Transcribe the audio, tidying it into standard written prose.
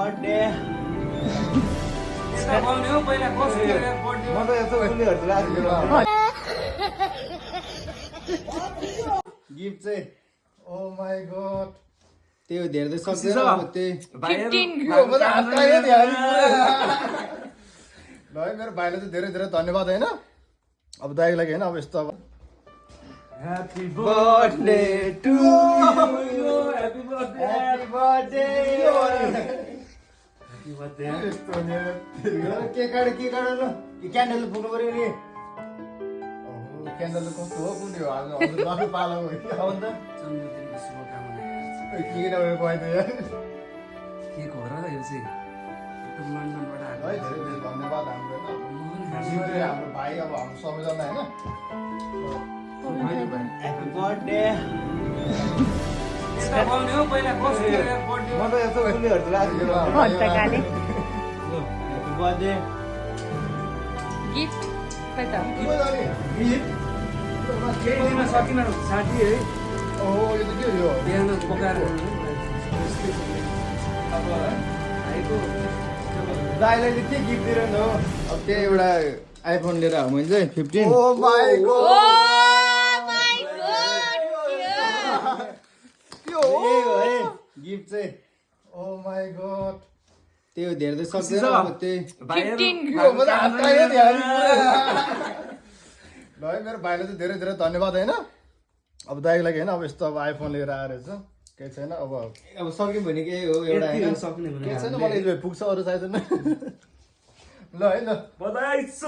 birthday यता बोल्ने हो पहिला कसरी बर्थडे म त यस्तो उनीहरुलाई आज गिफ्ट चाहिँ ओ माई गॉड त्यो धेरै त सक्दैन अब त्यही ल है मेरो भाइलाई चाहिँ धेरै धेरै धन्यवाद हैन अब दाइको लागि हैन अब यस्तो अब happy birthday to you happy birthday happy birthday happy birthday यस्तो नि केक काट्यो के काट्यो ल क्यान्डल फुक्नु पर्यो नि क्यान्डल कस्तो हो कुन हो आज हजुर बाबु पालो हो कि अब त जन्मदिनको शुभकामना के नभए पाइदियो यार के हो र यो चाहिँ एकदम लन्डनबाट है आएको धेरै धेरै धन्यवाद हाम्रो होइन हाम्रो भाइ अब हाम्रो सबैजना होइन ह्यापी बर्थडे यता बोल्ने हो पहिला कसरी बर्थडे म त यस्तो उनीहरुलाई आज ह्यापी बर्थडे गिफ्ट खै त केही दिन सकिन साथी है ओहो यो त के हो यो बिहान पकाएर अब भाइको दाइलाई चाहिँ के गिफ्ट दिइरहनु हो अब त्यही एउटा आइफोन लिएर आऊ मैले चाहिँ 15 ओ माई के हो है गिफ्ट चाहिँ ओ माई गॉड त्यो धेरै त सक्दैन अब त्यही ल है मेरो भाइलाई चाहिँ धेरै धेरै धन्यवाद हैन अब दाइको लागि हैन अब यस्तो अब आइफोन लिएर आएर चाहिँ केही छैन अब सक्यौँ भने के हो एउटा हैन सक्ने केही छैन मलाई पुग्छ अरू चाहिँदैन ल है ल बधाई छ